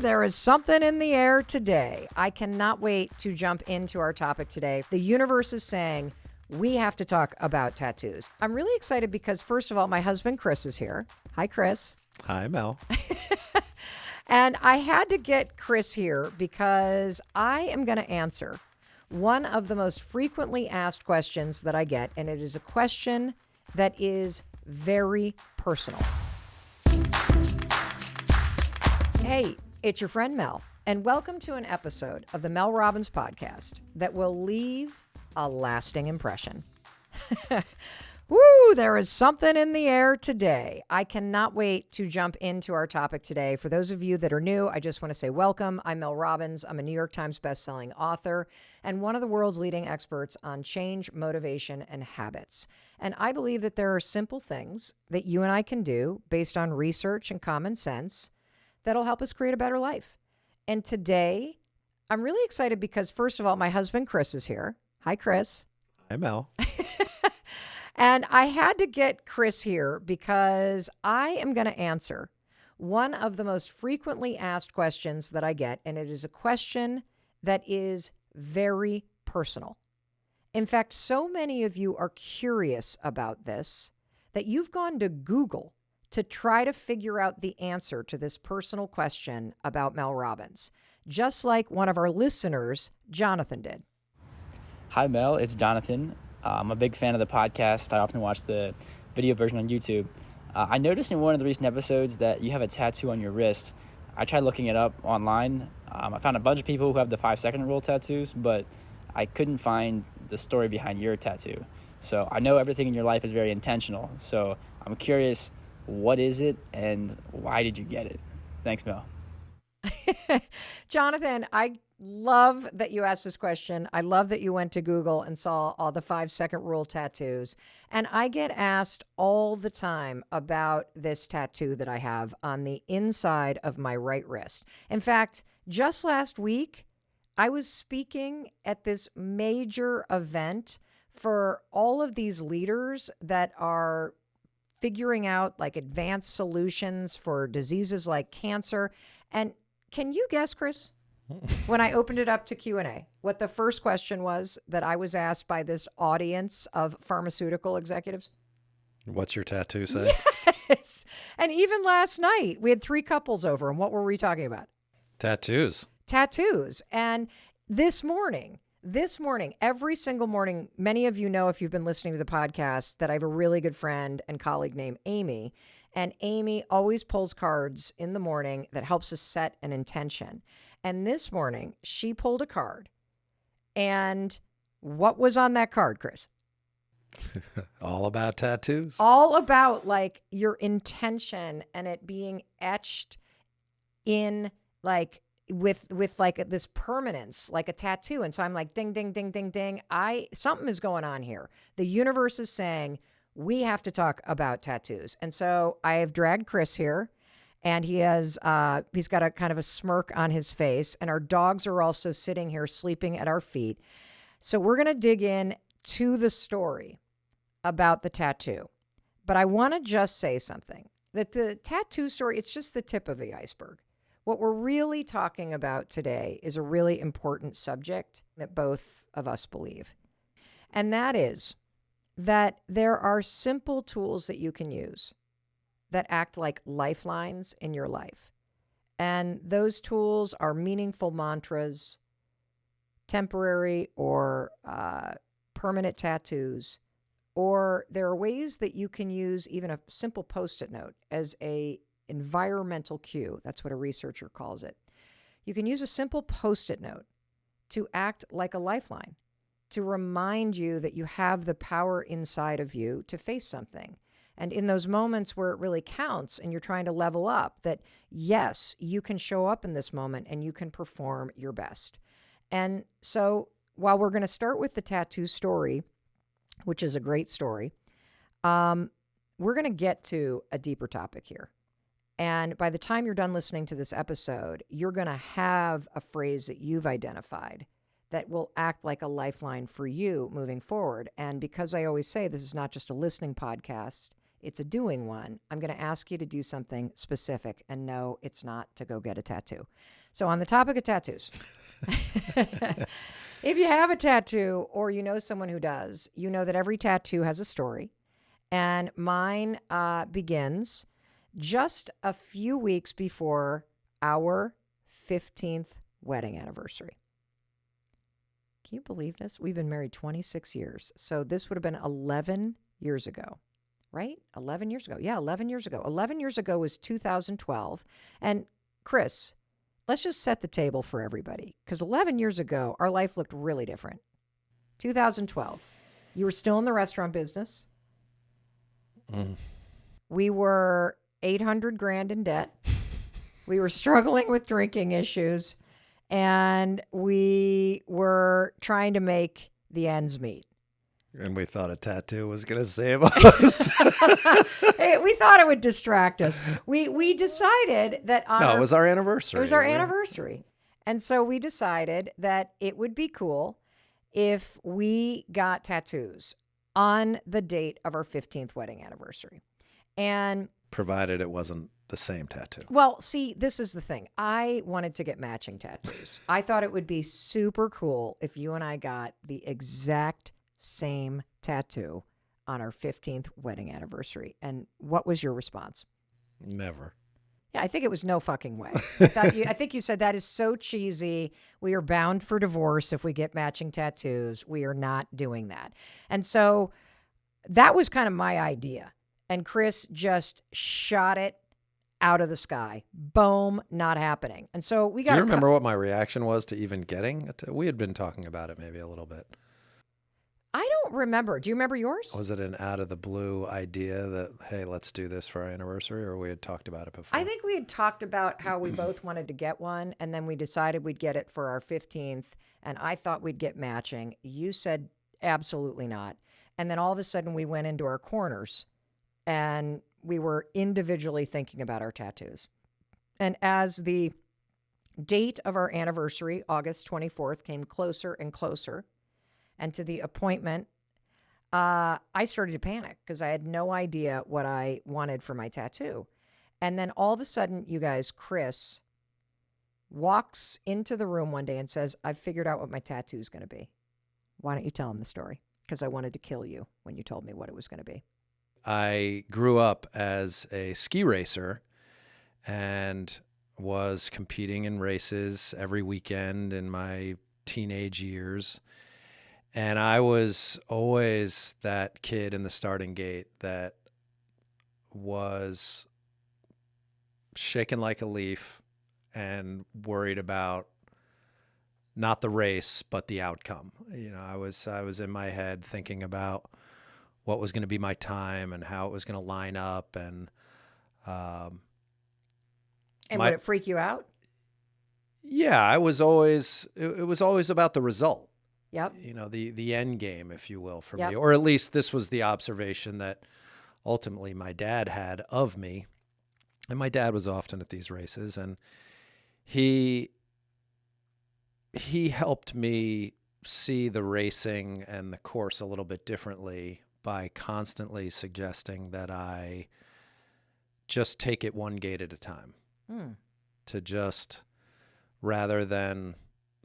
There is something in the air today. I cannot wait to jump into our topic today. The universe is saying we have to talk about tattoos. I'm really excited because, first of all, my husband Chris is here. Hi, Chris. Hi, Mel. And I had to get Chris here because I am going to answer one of the most frequently asked questions that I get, and it is a question that is very personal. Hey, it's your friend Mel, and welcome to an episode of the Mel Robbins podcast that will leave a lasting impression. Woo, there is something in the air today. I cannot wait to jump into our topic today. For those of you that are new, I just want to say welcome. I'm Mel Robbins. I'm a New York Times bestselling author and one of the world's leading experts on change, motivation, and habits. And I believe that there are simple things that you and I can do based on research and common sense that'll help us create a better life. And today, I'm really excited because, first of all, my husband Chris is here. Hi, Chris. Hi, Mel. And I had to get Chris here because I am going to answer one of the most frequently asked questions that I get, and it is a question that is very personal. In fact, so many of you are curious about this that you've gone to Google to try to figure out the answer to this personal question about Mel Robbins, just like one of our listeners, Jonathan, did. Hi, Mel. It's Jonathan. I'm a big fan of the podcast. I often watch the video version on YouTube. I noticed in one of the recent episodes that you have a tattoo on your wrist. I tried looking it up online. I found a bunch of people who have the 5-second rule tattoos, but I couldn't find the story behind your tattoo. So I know everything in your life is very intentional. So I'm curious, what is it and why did you get it? Thanks, Mel. Jonathan, I love that you asked this question. I love that you went to Google and saw all the 5-second rule tattoos. And I get asked all the time about this tattoo that I have on the inside of my right wrist. In fact, just last week, I was speaking at this major event for all of these leaders that are figuring out like advanced solutions for diseases like cancer. And can you guess, Chris, when I opened it up to Q&A, what the first question was that I was asked by this audience of pharmaceutical executives? What's your tattoo say? Yes. And even last night, we had 3 couples over, and what were we talking about? Tattoos. Tattoos. And this morning, every single morning, many of you know if you've been listening to the podcast that I have a really good friend and colleague named Amy. And Amy always pulls cards in the morning that helps us set an intention. And this morning, she pulled a card. And what was on that card, Chris? All about tattoos. All about like your intention and it being etched in like with like this permanence, like a tattoo. And so I'm like, ding, ding, ding, ding, ding. Something is going on here. The universe is saying we have to talk about tattoos. And so I have dragged Chris here. And he's got a kind of a smirk on his face. And our dogs are also sitting here sleeping at our feet. So we're going to dig in to the story about the tattoo. But I want to just say something. That the tattoo story, it's just the tip of the iceberg. What we're really talking about today is a really important subject that both of us believe. And that is that there are simple tools that you can use that act like lifelines in your life. And those tools are meaningful mantras, temporary or permanent tattoos, or there are ways that you can use even a simple Post-it note as a environmental cue. That's what a researcher calls it. You can use a simple Post-it note to act like a lifeline, to remind you that you have the power inside of you to face something. And in those moments where it really counts and you're trying to level up, that yes, you can show up in this moment and you can perform your best. And so while we're going to start with the tattoo story, which is a great story, we're going to get to a deeper topic here. And by the time you're done listening to this episode, you're going to have a phrase that you've identified that will act like a lifeline for you moving forward. And because I always say this is not just a listening podcast, It's a doing one. I'm going to ask you to do something specific, and no, it's not to go get a tattoo. So on the topic of tattoos, if you have a tattoo or you know someone who does, you know that every tattoo has a story. And mine begins just a few weeks before our 15th wedding anniversary. Can you believe this? We've been married 26 years. So this would have been 11 years ago, right? 11 years ago. Yeah, 11 years ago. 11 years ago was 2012. And Chris, let's just set the table for everybody, because 11 years ago, our life looked really different. 2012, you were still in the restaurant business. We were 800 grand in debt. We were struggling with drinking issues, and we were trying to make the ends meet. And we thought a tattoo was going to save us. Hey, we thought it would distract us. We decided that on It was our anniversary. It was our anniversary. And so we decided that it would be cool if we got tattoos on the date of our 15th wedding anniversary. And Provided it wasn't the same tattoo. well, see, this is the thing. I wanted to get matching tattoos. I thought it would be super cool if you and I got the exact same tattoo on our 15th wedding anniversary. And what was your response? Never. Yeah, I think it was no fucking way. I think you said that is so cheesy. We are bound for divorce if we get matching tattoos. We are not doing that. And so that was kind of my idea. And Chris just shot it out of the sky. Boom, not happening. And so we got. Do you remember what my reaction was to even getting it? We had been talking about it maybe a little bit. I don't remember. Do you remember yours? Was it an out of the blue idea that, hey, let's do this for our anniversary, or we had talked about it before? I think we had talked about how we both wanted to get one, and then we decided we'd get it for our 15th, and I thought we'd get matching. You said absolutely not. And then all of a sudden we went into our corners, and we were individually thinking about our tattoos. And as the date of our anniversary, August 24th, came closer and closer, and to the appointment, I started to panic because I had no idea what I wanted for my tattoo. And then all of a sudden, you guys, Chris walks into the room one day and says, I've figured out what my tattoo is going to be. Why don't you tell him the story? Because I wanted to kill you when you told me what it was going to be. I grew up as a ski racer and was competing in races every weekend in my teenage years. And I was always that kid in the starting gate that was shaken like a leaf and worried about not the race, but the outcome. You know, I was in my head thinking about what was going to be my time and how it was going to line up. And would it freak you out? Yeah, it was always about the result. Yep. You know, the end game, if you will, for Yep. me. Or at least this was the observation that ultimately my dad had of me. And my dad was often at these races, and he helped me see the racing and the course a little bit differently by constantly suggesting that I just take it one gate at a time. To just, rather than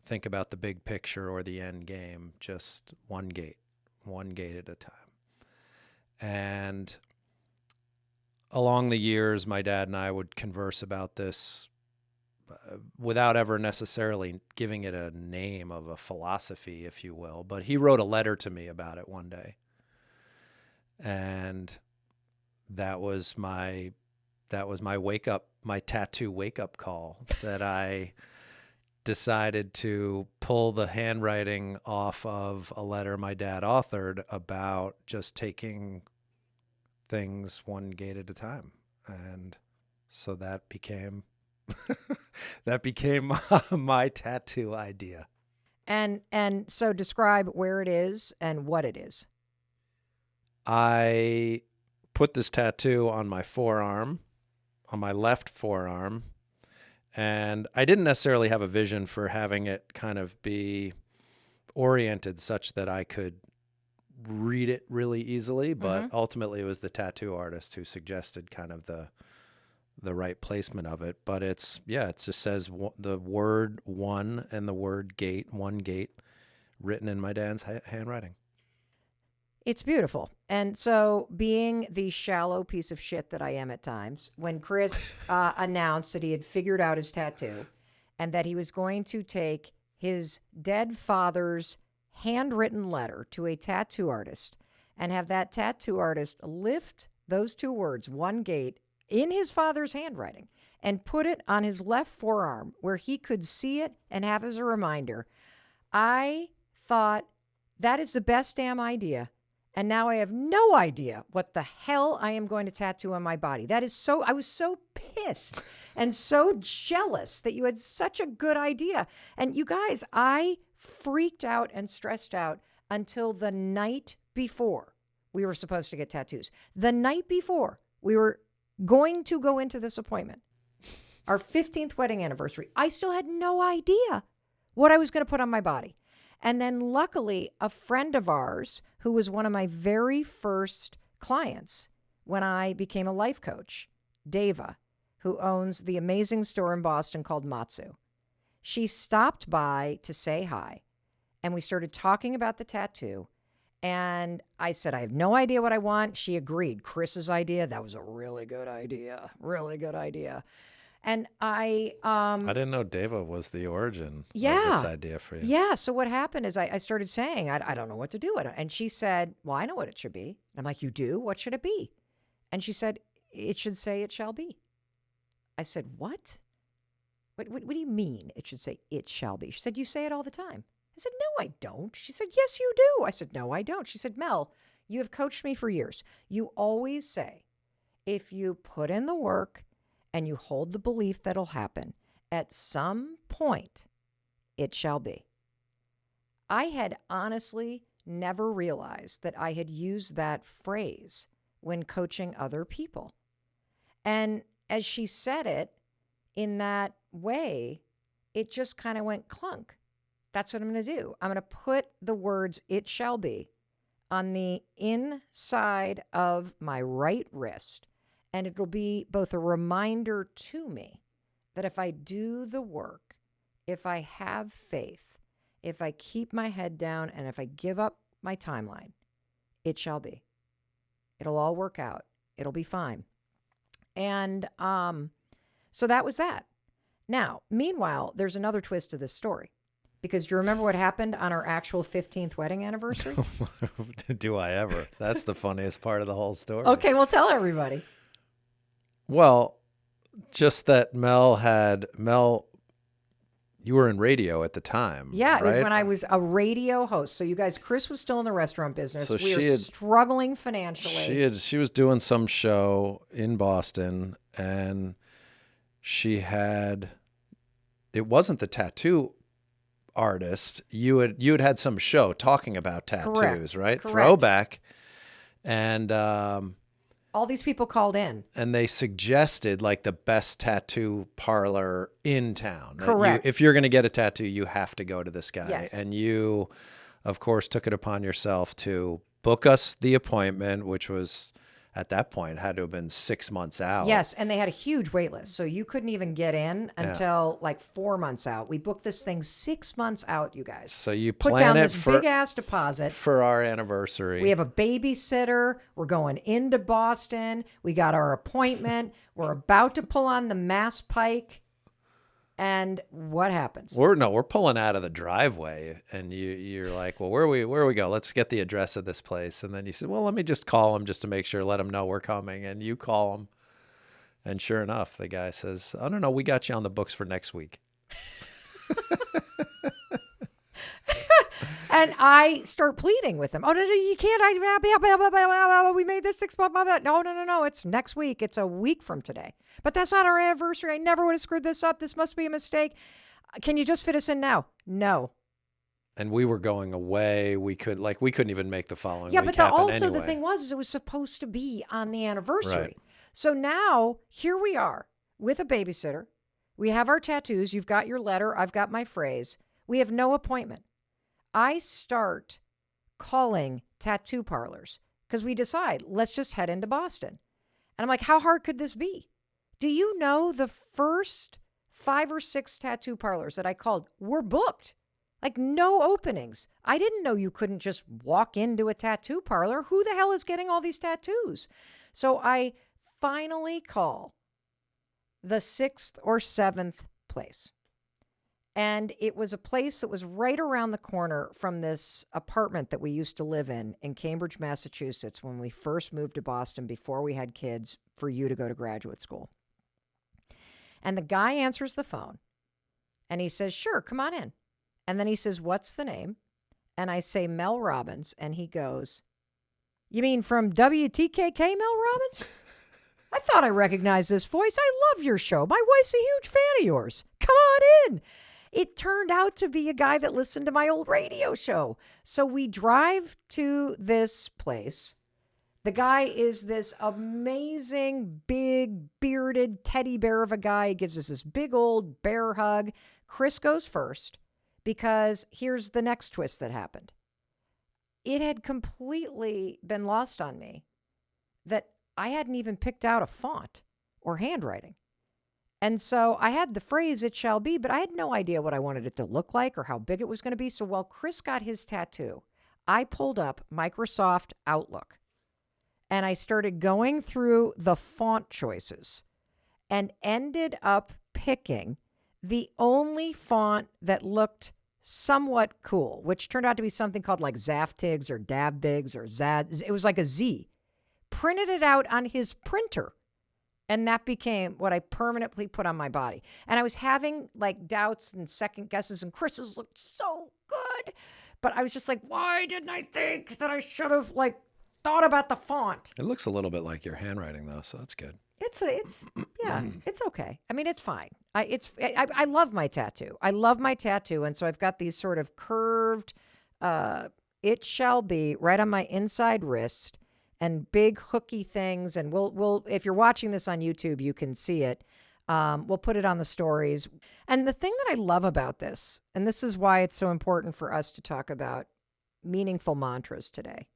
think about the big picture or the end game, just one gate at a time. And along the years, my dad and I would converse about this without ever necessarily giving it a name of a philosophy, if you will. But he wrote a letter to me about it one day. And that was my my tattoo wake up call, that I decided to pull the handwriting off of a letter my dad authored about just taking things one gate at a time. And so that became my tattoo idea. And so describe where it is and what it is. I put this tattoo on my forearm, on my left forearm. And I didn't necessarily have a vision for having it kind of be oriented such that I could read it really easily, but ultimately it was the tattoo artist who suggested kind of the right placement of it. But it just says the word one and the word gate, one gate, written in my dad's handwriting. It's beautiful. And so, being the shallow piece of shit that I am at times, when Chris announced that he had figured out his tattoo and that he was going to take his dead father's handwritten letter to a tattoo artist and have that tattoo artist lift those two words, one gate, in his father's handwriting and put it on his left forearm where he could see it and have as a reminder, I thought that is the best damn idea. And now I have no idea what the hell I am going to tattoo on my body. I was so pissed and so jealous that you had such a good idea. And you guys, I freaked out and stressed out until the night before we were supposed to get tattoos. The night before we were going to go into this appointment, our 15th wedding anniversary, I still had no idea what I was going to put on my body. And then luckily, a friend of ours who was one of my very first clients when I became a life coach, Deva, who owns the amazing store in Boston called Matsu. She stopped by to say hi, and we started talking about the tattoo. And I said, I have no idea what I want. She agreed. Chris's idea, that was a really good idea. Really good idea. And I didn't know Deva was the origin of this idea for you. Yeah. So what happened is I started saying, I don't know what to do with it. And she said, well, I know what it should be. And I'm like, you do? What should it be? And she said, it should say it shall be. I said, what? What do you mean it should say it shall be? She said, you say it all the time. I said, no, I don't. She said, yes, you do. I said, no, I don't. She said, Mel, you have coached me for years. You always say, if you put in the work and you hold the belief that'll happen, at some point, it shall be. I had honestly never realized that I had used that phrase when coaching other people. And as she said it in that way, it just kind of went clunk. That's what I'm going to do. I'm going to put the words it shall be on the inside of my right wrist. And it'll be both a reminder to me that if I do the work, if I have faith, if I keep my head down, and if I give up my timeline, it shall be. It'll all work out. It'll be fine. And so that was that. Now, meanwhile, there's another twist to this story. Because do you remember what happened on our actual 15th wedding anniversary? Do I ever? That's the funniest part of the whole story. Okay, well, tell everybody. Well, just that Mel, you were in radio at the time. Yeah, right? It was when I was a radio host. So you guys, Chris was still in the restaurant business. So we were struggling financially. She was doing some show in Boston, and it wasn't the tattoo artist. You had some show talking about tattoos, Correct. right? Correct. Throwback. And all these people called in. And they suggested like the best tattoo parlor in town. Correct. If you're going to get a tattoo, you have to go to this guy. Yes. And you, of course, took it upon yourself to book us the appointment, which was at that point had to have been 6 months out. Yes, and they had a huge wait list. So you couldn't even get in until like 4 months out. We booked this thing 6 months out, you guys. So you put down this big-ass deposit. For our anniversary. We have a babysitter. We're going into Boston. We got our appointment. We're about to pull on the Mass Pike. And what happens? We're pulling out of the driveway, and you're like, well, where we go? Let's get the address of this place. And then you said, well, let me just call him just to make sure, let him know we're coming. And you call him, and sure enough, the guy says, oh, no, we got you on the books for next week. And I start pleading with him. Oh, no, you can't. We made this 6 months. No. It's next week. It's a week from today. But that's not our anniversary. I never would have screwed this up. This must be a mistake. Can you just fit us in now? No. And we were going away. We couldn't even make the following week but happen also anyway. the thing was it was supposed to be on the anniversary. Right. So now here we are with a babysitter. We have our tattoos. You've got your letter. I've got my phrase. We have no appointment. I start calling tattoo parlors because we decide, let's just head into Boston. And I'm like, how hard could this be? Do you know the first 5 or 6 tattoo parlors that I called were booked? Like no openings. I didn't know you couldn't just walk into a tattoo parlor. Who the hell is getting all these tattoos? So I finally call the 6th or 7th place. And it was a place that was right around the corner from this apartment that we used to live in Cambridge, Massachusetts, when we first moved to Boston before we had kids for you to go to graduate school. And the guy answers the phone and he says, sure, come on in. And then he says, what's the name? And I say, Mel Robbins. And he goes, you mean from WTKK, Mel Robbins? I thought I recognized this voice. I love your show. My wife's a huge fan of yours. Come on in. It turned out to be a guy that listened to my old radio show. So we drive to this place. The guy is this amazing, big, bearded teddy bear of a guy. He gives us this big old bear hug. Chris goes first because here's the next twist that happened. It had completely been lost on me that I hadn't even picked out a font or handwriting. And so I had the phrase, it shall be, but I had no idea what I wanted it to look like or how big it was going to be. So while Chris got his tattoo, I pulled up Microsoft Outlook and I started going through the font choices and ended up picking the only font that looked somewhat cool, which turned out to be something called like Zaftigs or Dabbigs or Zad. It was like a Z. Printed it out on his printer. And that became what I permanently put on my body. And I was having like doubts and second guesses, and Chris's looked so good. But I was just like, why didn't I think that I should have like thought about the font? It looks a little bit like your handwriting though, so that's good. It's okay. I mean, it's fine. I love my tattoo. I love my tattoo. And so I've got these sort of curved, it shall be right on my inside wrist. And big hooky things, and we'll if you're watching this on YouTube, you can see it. We'll put it on the stories. And the thing that I love about this, and this is why it's so important for us to talk about meaningful mantras today,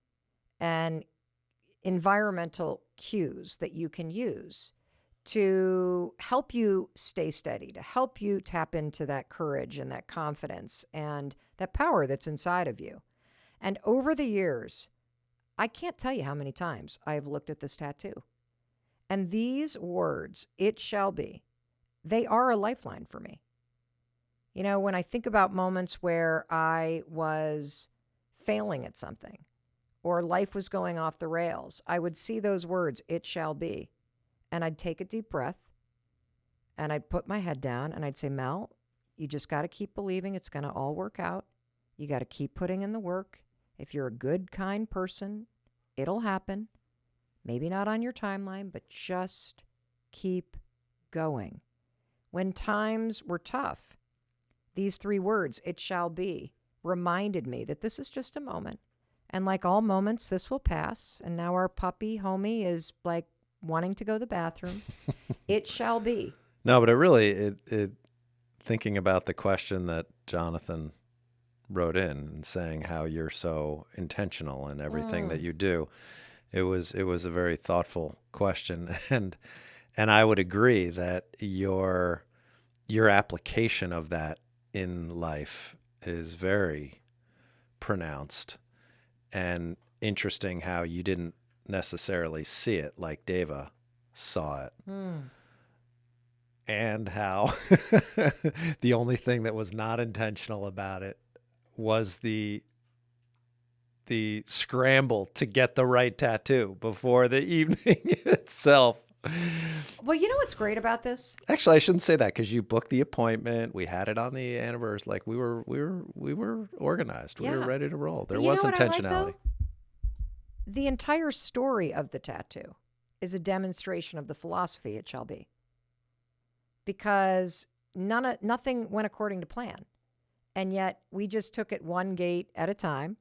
and environmental cues that you can use to help you stay steady, to help you tap into that courage and that confidence and that power that's inside of you. And over the years, I can't tell you how many times I've looked at this tattoo. And these words, it shall be, they are a lifeline for me. You know, when I think about moments where I was failing at something or life was going off the rails, I would see those words, it shall be. And I'd take a deep breath and I'd put my head down and I'd say, Mel, you just got to keep believing it's going to all work out. You got to keep putting in the work. If you're a good, kind person, it'll happen. Maybe not on your timeline, but just keep going. When times were tough, these 3 words, it shall be, reminded me that this is just a moment. And like all moments, this will pass. And now our puppy, Homie, is like wanting to go to the bathroom. It shall be. No, but it thinking about the question that Jonathan wrote in and saying how you're so intentional in everything that you do. It was a very thoughtful question, and I would agree that your application of that in life is very pronounced, and interesting how you didn't necessarily see it like Deva saw it. And how the only thing that was not intentional about it was the scramble to get the right tattoo before the evening itself. Well, you know what's great about this? Actually, I shouldn't say that because you booked the appointment. We had it on the anniversary. Like we were organized. Yeah. We were ready to roll. There But you was know what I like, intentionality. though? The entire story of the tattoo is a demonstration of the philosophy it shall be. Because nothing went according to plan. And yet we just took it one gate at a time.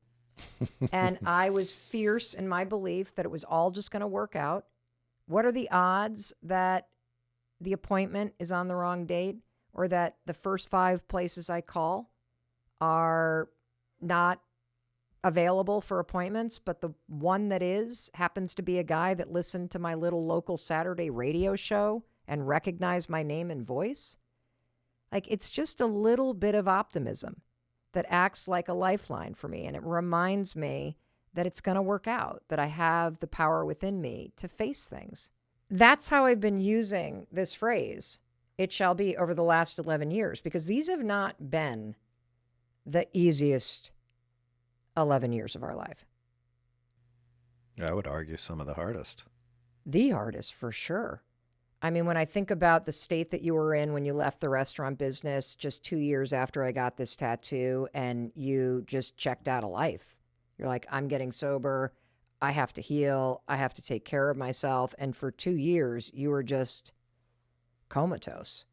And I was fierce in my belief that it was all just going to work out. What are the odds that the appointment is on the wrong date, or that the first 5 places I call are not available for appointments, but the one that is happens to be a guy that listened to my little local Saturday radio show and recognized my name and voice. Like, it's just a little bit of optimism that acts like a lifeline for me. And it reminds me that it's going to work out, that I have the power within me to face things. That's how I've been using this phrase, "it shall be," over the last 11 years, because these have not been the easiest 11 years of our life. I would argue some of the hardest. The hardest, for sure. I mean, when I think about the state that you were in when you left the restaurant business just 2 years after I got this tattoo, and you just checked out of life. You're like, I'm getting sober. I have to heal. I have to take care of myself. And for 2 years, you were just comatose.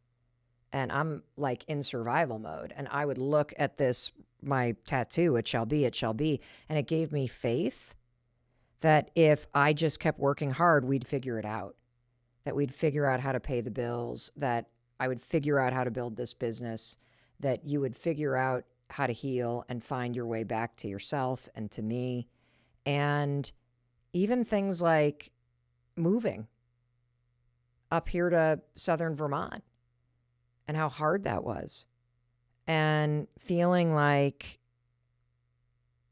And I'm like in survival mode. And I would look at this, my tattoo, "it shall be," and it gave me faith that if I just kept working hard, we'd figure it out. That we'd figure out how to pay the bills, that I would figure out how to build this business, that you would figure out how to heal and find your way back to yourself and to me. And even things like moving up here to southern Vermont and how hard that was. And feeling like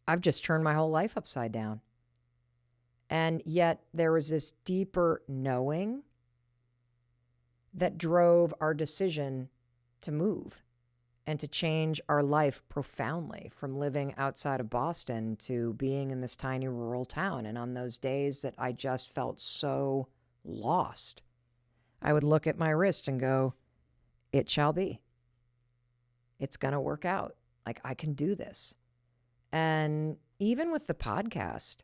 I've just turned my whole life upside down. And yet there was this deeper knowing that drove our decision to move and to change our life profoundly, from living outside of Boston to being in this tiny rural town. And on those days that I just felt so lost, I would look at my wrist and go, "it shall be. It's going to work out. Like, I can do this." And even with the podcast,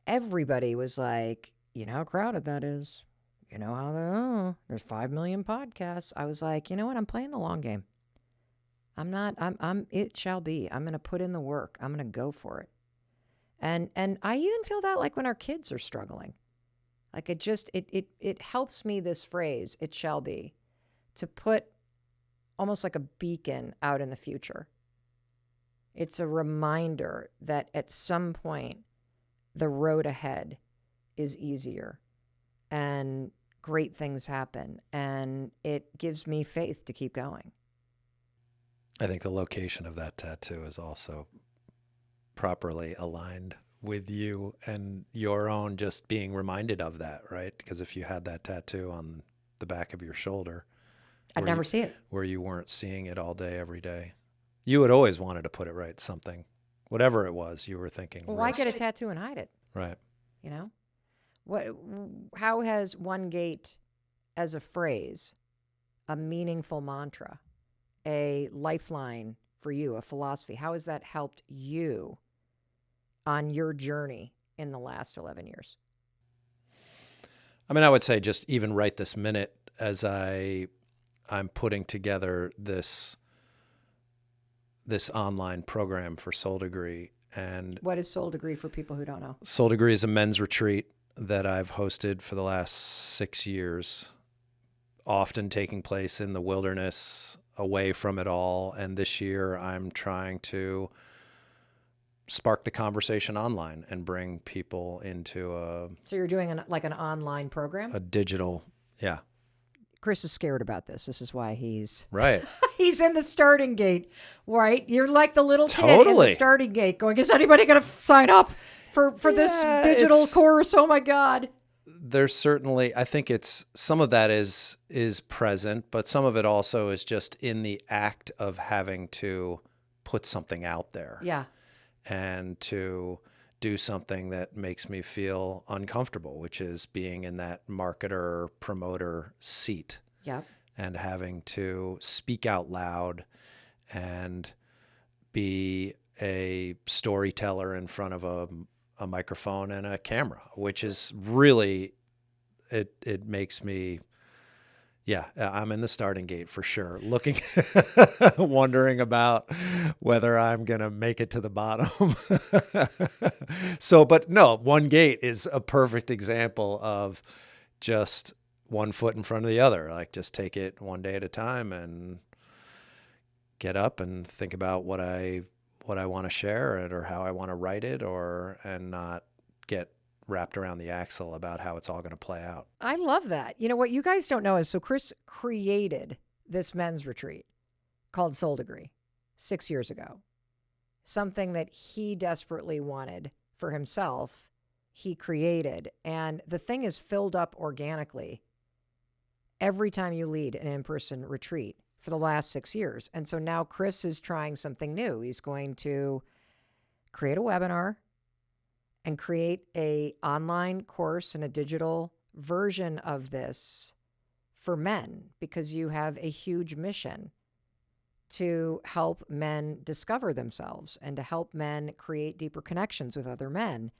everybody was like, "You know how crowded that is. You know how there's 5 million podcasts." I was like, you know what? I'm playing the long game. It shall be. I'm going to put in the work. I'm going to go for it. And I even feel that like when our kids are struggling, like it helps me, this phrase, "it shall be," to put almost like a beacon out in the future. It's a reminder that at some point, the road ahead is easier and great things happen. And it gives me faith to keep going. I think the location of that tattoo is also properly aligned with you and your own just being reminded of that, right? Because if you had that tattoo on the back of your shoulder, I'd never see it. Where you weren't seeing it all day, every day, you had always wanted to put it right. Something, whatever it was, you were thinking. Well, why get a tattoo and hide it? Right. You know, how has one gate as a phrase, a meaningful mantra, a lifeline for you, a philosophy, how has that helped you on your journey in the last 11 years? I mean, I would say just even right this minute, as I'm putting together this online program for Soul Degree. And what is Soul Degree for people who don't know? Soul Degree is a men's retreat that I've hosted for the last 6 years, often taking place in the wilderness, away from it all. And this year I'm trying to spark the conversation online and bring people into So you're doing an online program? A digital, yeah. Chris is scared about this. This is why he's right. He's in the starting gate, right? You're like the little kid in the starting gate going, is anybody going to sign up for this digital course? Oh my God. There's certainly, I think some of that is present, but some of it also is just in the act of having to put something out there. Yeah. And to do something that makes me feel uncomfortable, which is being in that marketer promoter seat. Yep. And having to speak out loud and be a storyteller in front of a microphone and a camera, which is really, it makes me, I'm in the starting gate for sure, looking, wondering about whether I'm going to make it to the bottom. But no, one gate is a perfect example of just one foot in front of the other. Like, just take it one day at a time and get up and think about what I what I want to share it or how I want to write it, and not get wrapped around the axle about how it's all going to play out. I love that. You know, what you guys don't know is, so Chris created this men's retreat called Soul Degree 6 years ago. Something that he desperately wanted for himself, he created. And the thing is filled up organically every time you lead an in-person retreat for the last 6 years. And so now Chris is trying something new. He's going to create a webinar and create a online course and a digital version of this for men, because you have a huge mission to help men discover themselves and to help men create deeper connections with other men.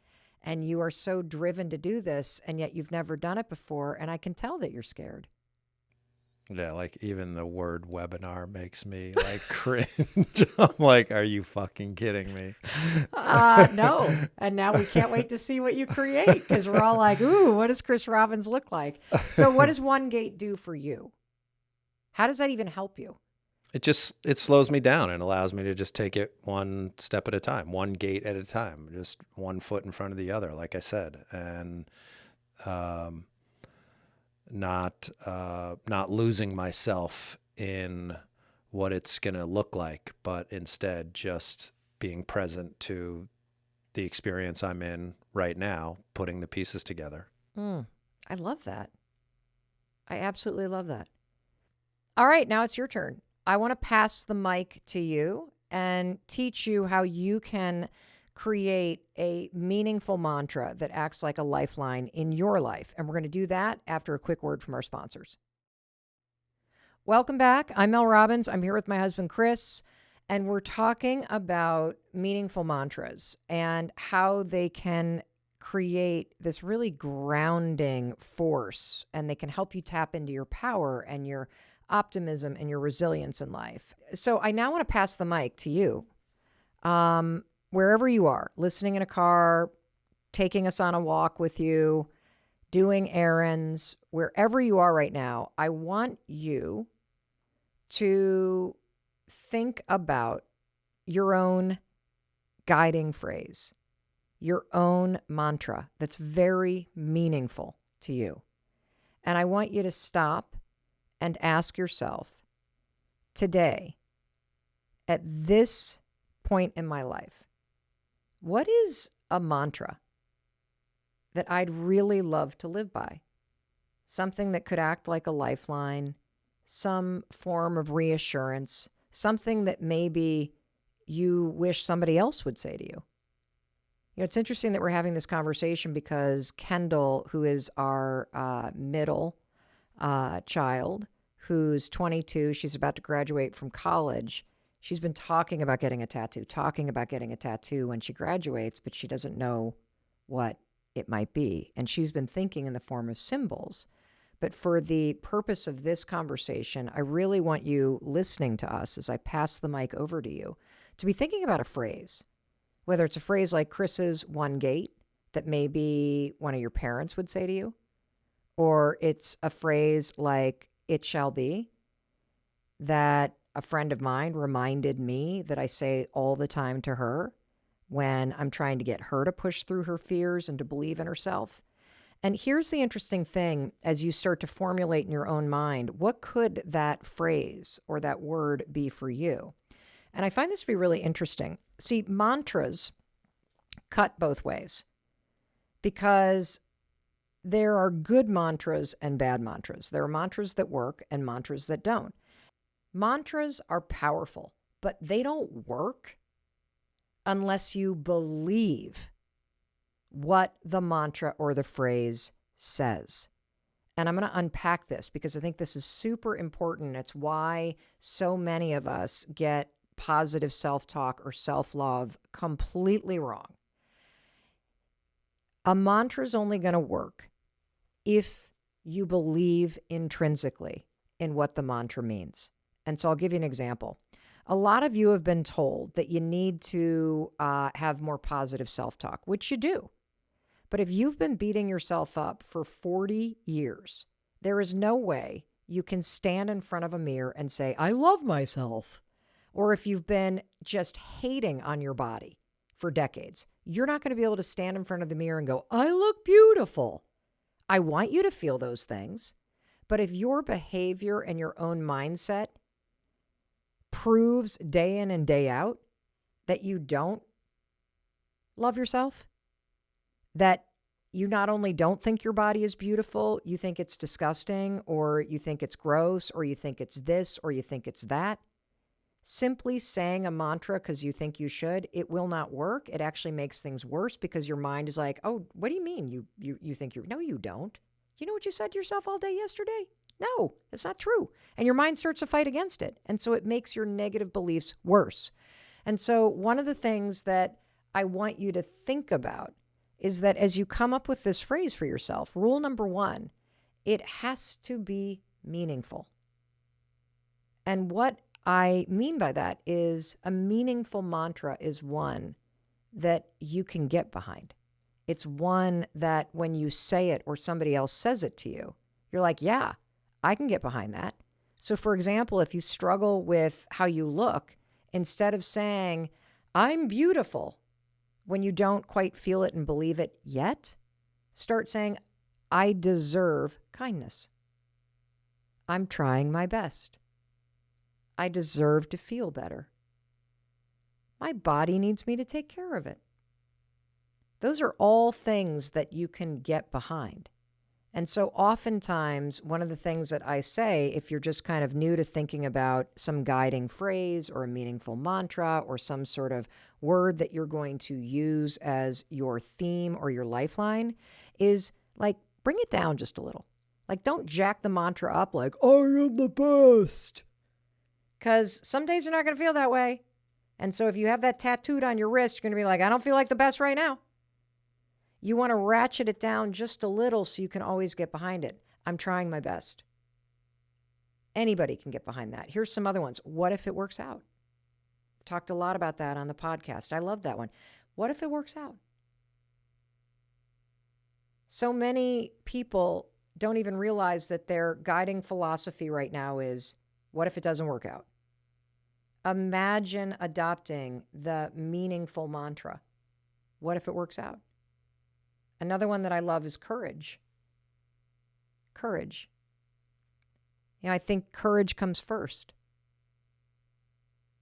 And you are so driven to do this, and yet you've never done it before. And I can tell that you're scared. Yeah, like even the word webinar makes me like cringe. I'm like, are you fucking kidding me? No. And now we can't wait to see what you create, because we're all like, ooh, what does Chris Robbins look like? So what does One Gate do for you? How does that even help you? It slows me down and allows me to just take it one step at a time, one gate at a time, just one foot in front of the other, like I said, and not losing myself in what it's going to look like, but instead just being present to the experience I'm in right now, putting the pieces together. I love that. I absolutely love that. All right, now it's your turn. I want to pass the mic to you and teach you how you can create a meaningful mantra that acts like a lifeline in your life. And we're going to do that after a quick word from our sponsors. Welcome back. I'm Mel Robbins. I'm here with my husband, Chris, and we're talking about meaningful mantras and how they can create this really grounding force, and they can help you tap into your power and your optimism and your resilience in life. So I now want to pass the mic to you. Wherever you are, listening in a car, taking us on a walk with you, doing errands, wherever you are right now, I want you to think about your own guiding phrase, your own mantra that's very meaningful to you. And I want you to stop and ask yourself, today, at this point in my life, what is a mantra that I'd really love to live by? Something that could act like a lifeline, some form of reassurance, something that maybe you wish somebody else would say to you. You know, it's interesting that we're having this conversation because Kendall, who is our middle child, who's 22, she's about to graduate from college. She's been talking about getting a tattoo when she graduates, but she doesn't know what it might be. And she's been thinking in the form of symbols. But for the purpose of this conversation, I really want you listening to us as I pass the mic over to you to be thinking about a phrase, whether it's a phrase like Chris's One Gate that maybe one of your parents would say to you, or it's a phrase like "it shall be" that a friend of mine reminded me that I say all the time to her when I'm trying to get her to push through her fears and to believe in herself. And here's the interesting thing, as you start to formulate in your own mind, what could that phrase or that word be for you? And I find this to be really interesting. See, mantras cut both ways, because there are good mantras and bad mantras. There are mantras that work and mantras that don't. Mantras are powerful, but they don't work unless you believe what the mantra or the phrase says. And I'm going to unpack this because I think this is super important. It's why so many of us get positive self-talk or self-love completely wrong. A mantra is only going to work if you believe intrinsically in what the mantra means. And so I'll give you an example. A lot of you have been told that you need to have more positive self-talk, which you do. But if you've been beating yourself up for 40 years, there is no way you can stand in front of a mirror and say, I love myself, or if you've been just hating on your body for decades, you're not going to be able to stand in front of the mirror and go, I look beautiful. I want you to feel those things. But if your behavior and your own mindset proves day in and day out that you don't love yourself, that you not only don't think your body is beautiful, you think it's disgusting, or you think it's gross, or you think it's this, or you think it's that, simply saying a mantra because you think you should, it will not work. It actually makes things worse because your mind is like, oh, what do you mean you think no, you don't. You know what you said to yourself all day yesterday? No, it's not true. And your mind starts to fight against it. And so it makes your negative beliefs worse. And so one of the things that I want you to think about is that as you come up with this phrase for yourself, rule number 1, it has to be meaningful. And what I mean by that is a meaningful mantra is one that you can get behind. It's one that when you say it or somebody else says it to you, you're like, yeah, I can get behind that. So for example, if you struggle with how you look, instead of saying, I'm beautiful, when you don't quite feel it and believe it yet, start saying, I deserve kindness. I'm trying my best. I deserve to feel better. My body needs me to take care of it. Those are all things that you can get behind. And so oftentimes, one of the things that I say, if you're just kind of new to thinking about some guiding phrase or a meaningful mantra or some sort of word that you're going to use as your theme or your lifeline, is like, bring it down just a little. Like, don't jack the mantra up like, I am the best. Because some days you're not going to feel that way. And so if you have that tattooed on your wrist, you're going to be like, I don't feel like the best right now. You want to ratchet it down just a little so you can always get behind it. I'm trying my best. Anybody can get behind that. Here's some other ones. What if it works out? Talked a lot about that on the podcast. I love that one. What if it works out? So many people don't even realize that their guiding philosophy right now is, what if it doesn't work out? Imagine adopting the meaningful mantra. What if it works out? Another one that I love is courage. Courage. I think courage comes first.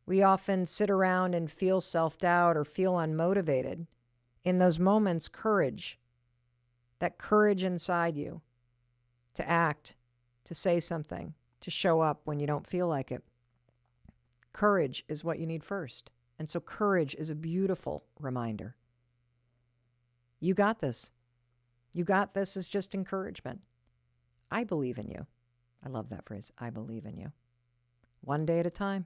We often sit around and feel self-doubt or feel unmotivated. In those moments, courage, that courage inside you to act, to say something, to show up when you don't feel like it. Courage is what you need first. And so courage is a beautiful reminder. You got this. You got this is just encouragement. I believe in you. I love that phrase. I believe in you. One day at a time.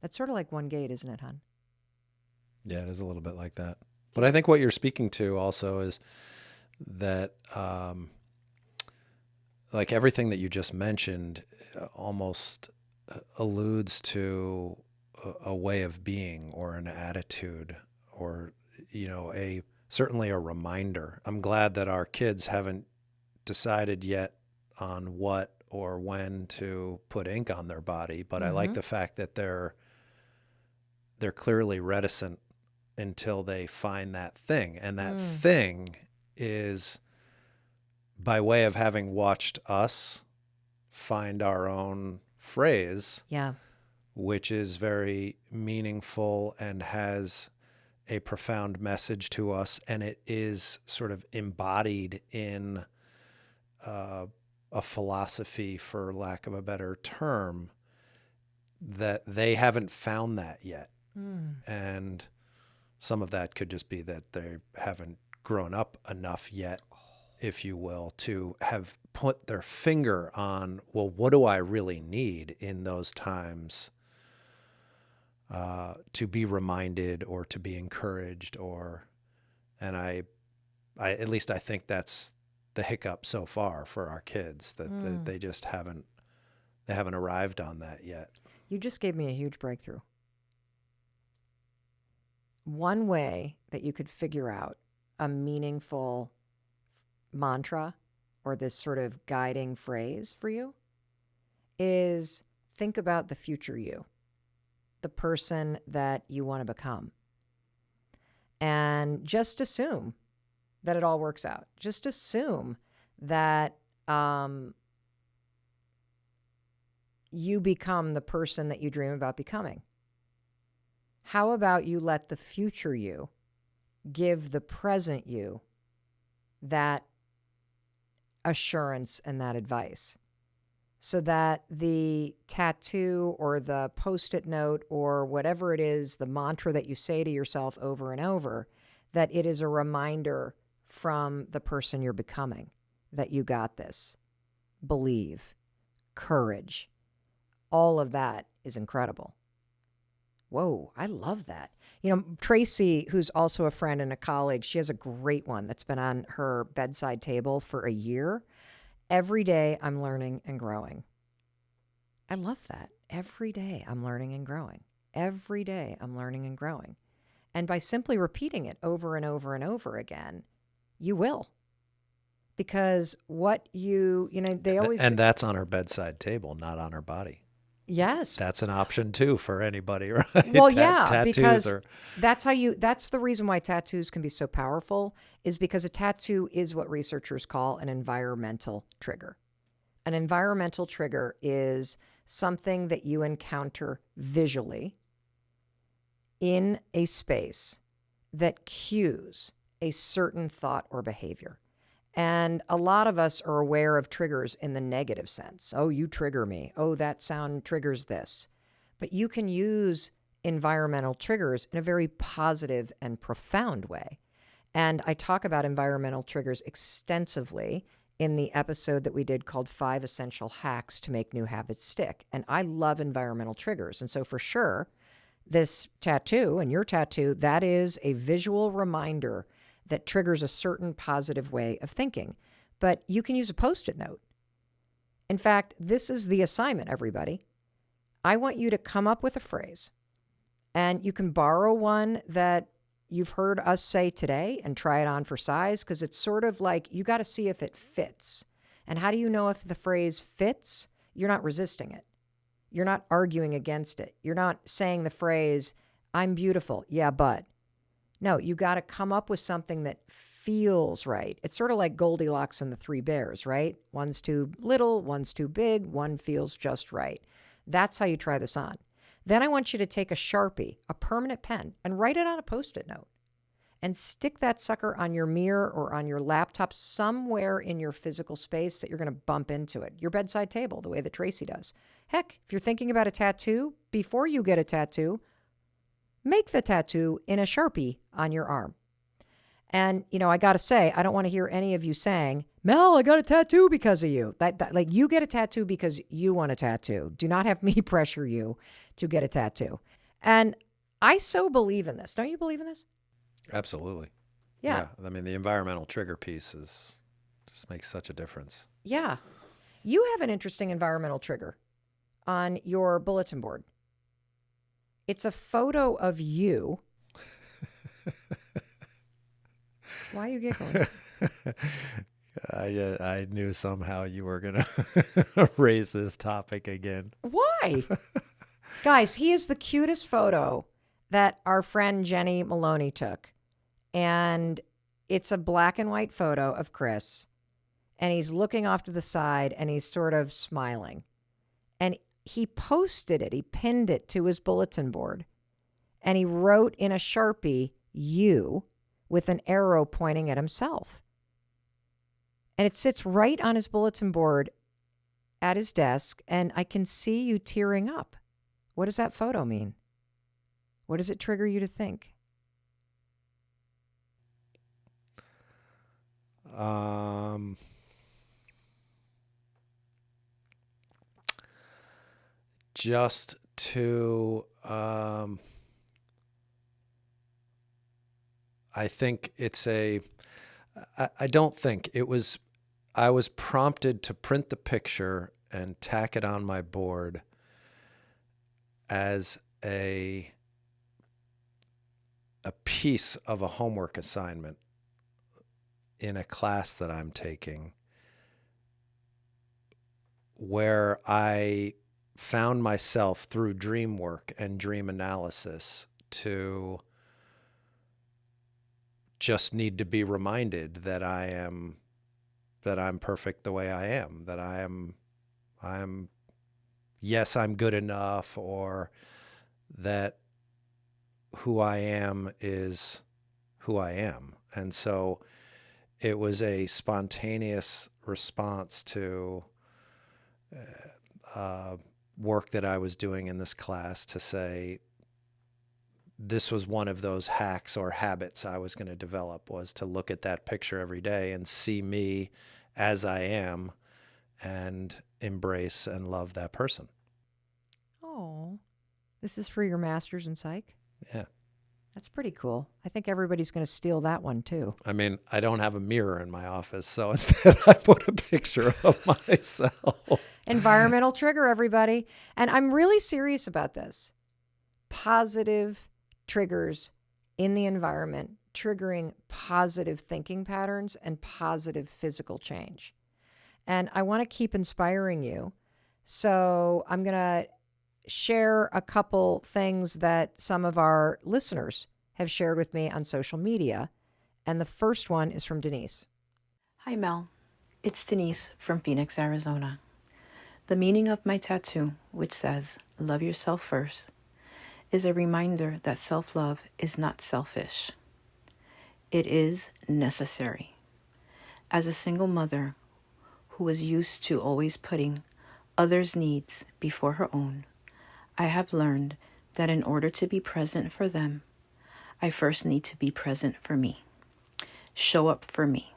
That's sort of like one gate, isn't it, hon? Yeah, it is a little bit like that. But I think what you're speaking to also is that, like everything that you just mentioned, almost alludes to a way of being or an attitude or, certainly a reminder. I'm glad that our kids haven't decided yet on what or when to put ink on their body, but I like the fact that they're clearly reticent until they find that thing. And that thing is by way of having watched us find our own phrase, which is very meaningful and has a profound message to us, and it is sort of embodied in a philosophy, for lack of a better term, that they haven't found that yet. And some of that could just be that they haven't grown up enough yet, if you will, to have put their finger on, well, what do I really need in those times to be reminded or to be encouraged, and I at least I think that's the hiccup so far for our kids, that they just haven't arrived on that yet. You just gave me a huge breakthrough. One way that you could figure out a meaningful mantra or this sort of guiding phrase for you is think about the future you. the person that you want to become. And just assume that it all works out. Just assume that you become the person that you dream about becoming. How about you let the future you give the present you that assurance and that advice, so that the tattoo or the Post-it note or whatever it is, the mantra that you say to yourself over and over, that it is a reminder from the person you're becoming that you got this. Believe, courage, all of that is incredible. Whoa, I love that. You know, Tracy, who's also a friend and a colleague, she has a great one that's been on her bedside table for a year. Every day I'm learning and growing. I love that. Every day I'm learning and growing. Every day I'm learning and growing. And by simply repeating it over and over and over again, you will. Because what they always... And that's on her bedside table, not on her body. Yes. That's an option too for anybody, right? Well, yeah, tattoos because that's the reason why tattoos can be so powerful, is because a tattoo is what researchers call an environmental trigger. An environmental trigger is something that you encounter visually in a space that cues a certain thought or behavior. And a lot of us are aware of triggers in the negative sense. Oh, you trigger me. Oh, that sound triggers this. But you can use environmental triggers in a very positive and profound way. And I talk about environmental triggers extensively in the episode that we did called 5 Essential Hacks to Make New Habits Stick. And I love environmental triggers. And so for sure, this tattoo and your tattoo, that is a visual reminder that triggers a certain positive way of thinking. But you can use a Post-it note. In fact, this is the assignment, everybody. I want you to come up with a phrase, and you can borrow one that you've heard us say today and try it on for size, because it's sort of like you got to see if it fits. And how do you know if the phrase fits? You're not resisting it. You're not arguing against it. You're not saying the phrase, I'm beautiful. Yeah, but. No, you got to come up with something that feels right. It's sort of like Goldilocks and the Three Bears, right? One's too little, one's too big, one feels just right. That's how you try this on. Then I want you to take a Sharpie, a permanent pen, and write it on a Post-it note. And stick that sucker on your mirror or on your laptop, somewhere in your physical space that you're going to bump into it. Your bedside table, the way that Tracy does. Heck, if you're thinking about a tattoo, before you get a tattoo, make the tattoo in a Sharpie on your arm. And, I got to say, I don't want to hear any of you saying, Mel, I got a tattoo because of you. Like, you get a tattoo because you want a tattoo. Do not have me pressure you to get a tattoo. And I so believe in this. Don't you believe in this? Absolutely. Yeah. I mean, the environmental trigger piece just makes such a difference. Yeah. You have an interesting environmental trigger on your bulletin board. It's a photo of you. Why are you giggling? I knew somehow you were going to raise this topic again. Why? Guys, he is the cutest photo that our friend Jenny Maloney took. And it's a black and white photo of Chris. And he's looking off to the side and he's sort of smiling. And he posted it. He pinned it to his bulletin board. And he wrote in a Sharpie, you, with an arrow pointing at himself. And it sits right on his bulletin board at his desk. And I can see you tearing up. What does that photo mean? What does it trigger you to think? Just to, I think it's I don't think it was, I was prompted to print the picture and tack it on my board as a piece of a homework assignment in a class that I'm taking, where I found myself through dream work and dream analysis to just need to be reminded that I'm perfect the way I am, that I'm yes, I'm good enough, or that who I am is who I am. And so it was a spontaneous response to work that I was doing in this class to say this was one of those hacks or habits I was going to develop, was to look at that picture every day and see me as I am and embrace and love that person. Oh, this is for your master's in psych? Yeah. That's pretty cool. I think everybody's going to steal that one too. I mean, I don't have a mirror in my office, so instead I put a picture of myself. Environmental trigger, everybody. And I'm really serious about this. Positive triggers in the environment, triggering positive thinking patterns and positive physical change. And I want to keep inspiring you. So I'm going to share a couple things that some of our listeners have shared with me on social media. And the first one is from Denise. Hi, Mel. It's Denise from Phoenix, Arizona. The meaning of my tattoo, which says, "Love yourself first," is a reminder that self-love is not selfish. It is necessary. As a single mother who was used to always putting others' needs before her own, I have learned that in order to be present for them, I first need to be present for me. Show up for me.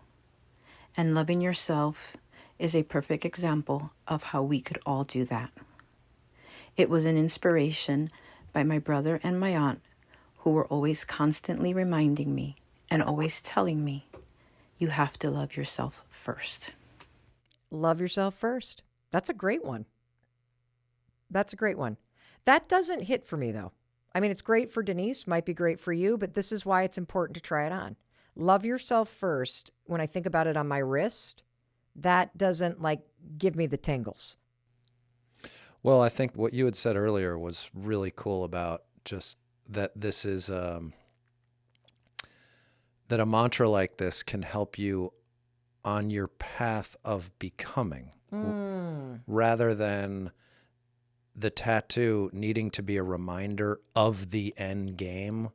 And loving yourself is a perfect example of how we could all do that. It was an inspiration by my brother and my aunt, who were always constantly reminding me and always telling me, you have to love yourself first. Love yourself first. That's a great one. That's a great one. That doesn't hit for me, though. I mean, it's great for Denise, might be great for you, but this is why it's important to try it on. Love yourself first. When I think about it on my wrist, that doesn't give me the tingles. Well, I think what you had said earlier was really cool about just that this is, that a mantra like this can help you on your path of becoming, rather than the tattoo needing to be a reminder of the end game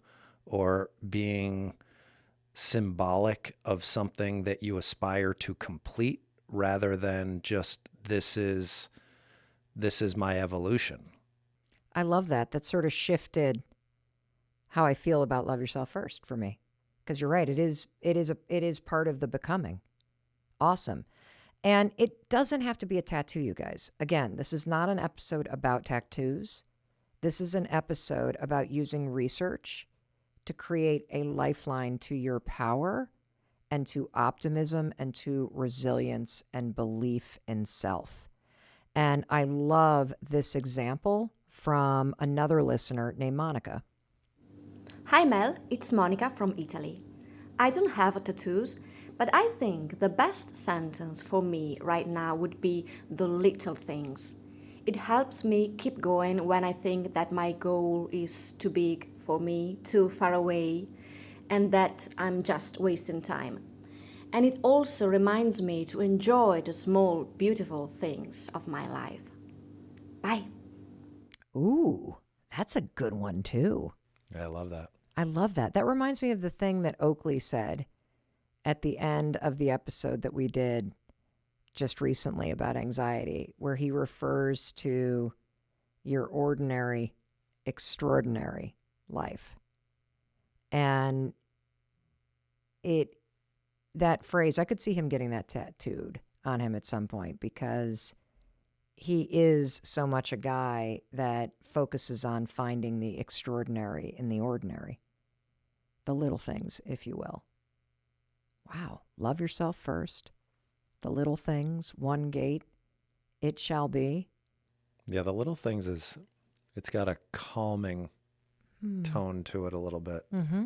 or being symbolic of something that you aspire to complete, rather than just this is my evolution. I love that. That sort of shifted how I feel about love yourself first for me. Because you're right, it is part of the becoming. Awesome. And it doesn't have to be a tattoo, you guys. Again, this is not an episode about tattoos. This is an episode about using research to create a lifeline to your power and to optimism and to resilience and belief in self. And I love this example from another listener named Monica. Hi Mel, it's Monica from Italy. I don't have tattoos, but I think the best sentence for me right now would be the little things. It helps me keep going when I think that my goal is too big for me, too far away, and that I'm just wasting time. And it also reminds me to enjoy the small, beautiful things of my life. Bye. Ooh, that's a good one too. Yeah, I love that. I love that. That reminds me of the thing that Oakley said at the end of the episode that we did just recently about anxiety, where he refers to your ordinary, extraordinary life. And that phrase, I could see him getting that tattooed on him at some point, because he is so much a guy that focuses on finding the extraordinary in the ordinary, the little things, if you will. Wow. Love yourself first. The little things, one gate, it shall be. Yeah, the little things it's got a calming tone to it a little bit. Mm-hmm.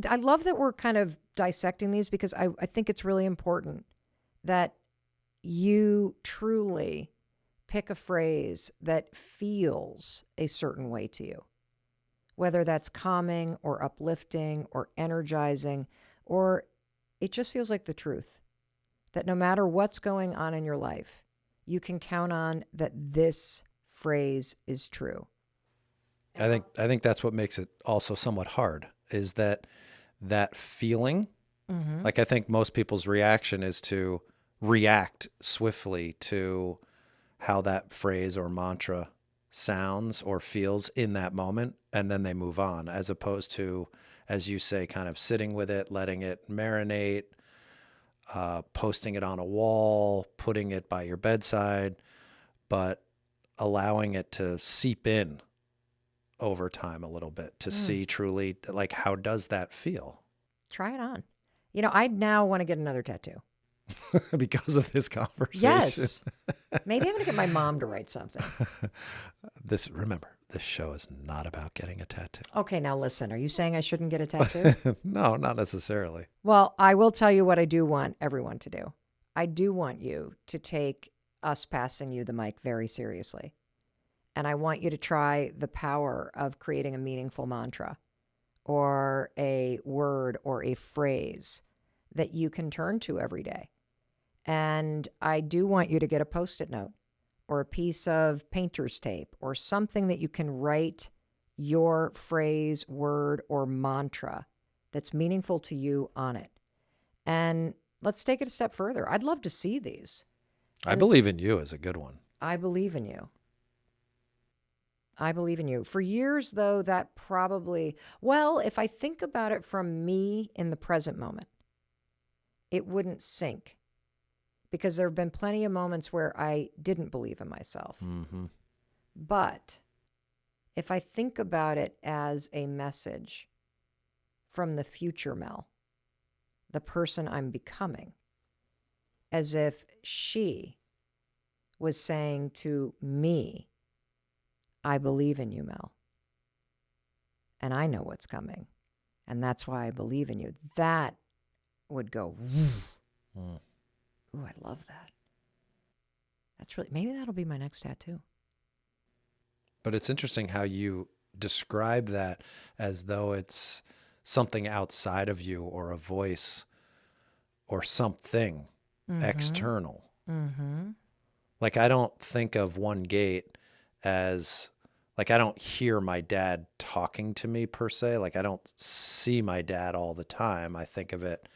I love that we're kind of dissecting these, because I think it's really important that you truly pick a phrase that feels a certain way to you, whether that's calming or uplifting or energizing, or it just feels like the truth, that no matter what's going on in your life, you can count on that this phrase is true. I think that's what makes it also somewhat hard, is that feeling. Like, I think most people's reaction is to react swiftly to how that phrase or mantra sounds or feels in that moment, and then they move on, as opposed to, as you say, kind of sitting with it, letting it marinate, posting it on a wall, putting it by your bedside, but allowing it to seep in over time a little bit to see truly, like, how does that feel? Try it on. You know, I now want to get another tattoo. Because of this conversation. Yes. Maybe I'm going to get my mom to write something. Remember, this show is not about getting a tattoo. Okay, now listen. Are you saying I shouldn't get a tattoo? No, not necessarily. Well, I will tell you what I do want everyone to do. I do want you to take us passing you the mic very seriously. And I want you to try the power of creating a meaningful mantra or a word or a phrase that you can turn to every day. And I do want you to get a Post-it note or a piece of painter's tape or something that you can write your phrase, word, or mantra that's meaningful to you on it. And let's take it a step further. I'd love to see these. I believe in you is a good one. I believe in you. I believe in you. For years, though, that probably, well, if I think about it from me in the present moment, it wouldn't sink, because there have been plenty of moments where I didn't believe in myself. Mm-hmm. But if I think about it as a message from the future Mel, the person I'm becoming, as if she was saying to me, I believe in you, Mel. And I know what's coming. And that's why I believe in you. That would go, ooh, I love that. That's really, maybe that'll be my next tattoo. But it's interesting how you describe that as though it's something outside of you, or a voice or something external. Mm-hmm. Like, I don't think of One Gate as, like, I don't hear my dad talking to me per se. Like, I don't see my dad all the time. I think of it,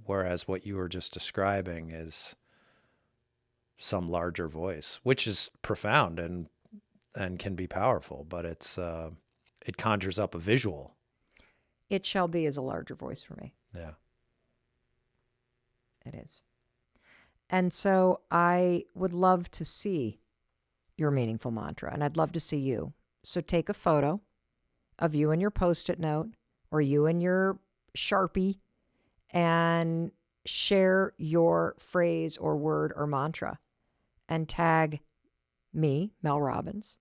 whereas what you were just describing is some larger voice, which is profound and can be powerful, but it's it conjures up a visual. It shall be is a larger voice for me. Yeah. It is. And so I would love to see your meaningful mantra, and I'd love to see you. So take a photo of you and your Post-it note, or you and your Sharpie, and share your phrase or word or mantra, and tag me, Mel Robbins,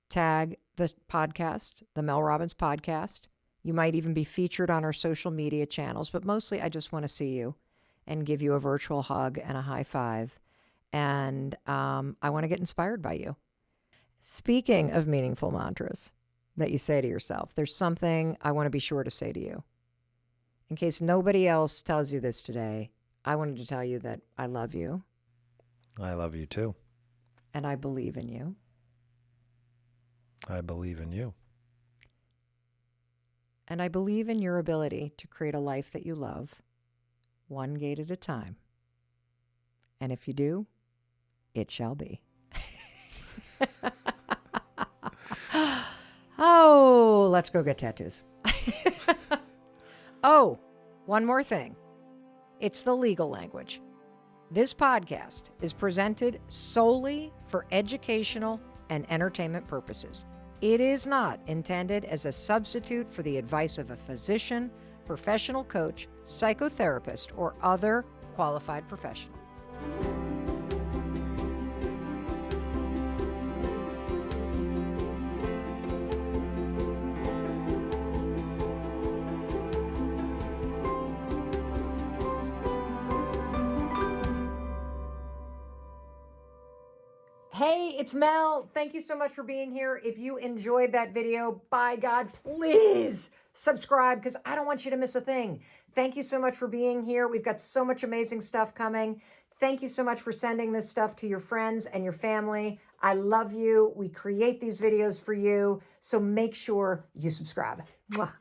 tag the podcast, the Mel Robbins podcast. You might even be featured on our social media channels, but mostly I just want to see you and give you a virtual hug and a high five. And I want to get inspired by you. Speaking of meaningful mantras that you say to yourself, there's something I want to be sure to say to you. In case nobody else tells you this today, I wanted to tell you that I love you. I love you too. And I believe in you. I believe in you. And I believe in your ability to create a life that you love, one gate at a time. And if you do, it shall be. Oh, let's go get tattoos. Oh, one more thing. It's the legal language. This podcast is presented solely for educational and entertainment purposes. It is not intended as a substitute for the advice of a physician, professional coach, psychotherapist, or other qualified professional. it's Mel. Thank you so much for being here. If you enjoyed that video, by God, please subscribe because I don't want you to miss a thing. Thank you so much for being here. We've got so much amazing stuff coming. Thank you so much for sending this stuff to your friends and your family. I love you. We create these videos for you. So make sure you subscribe. Mwah.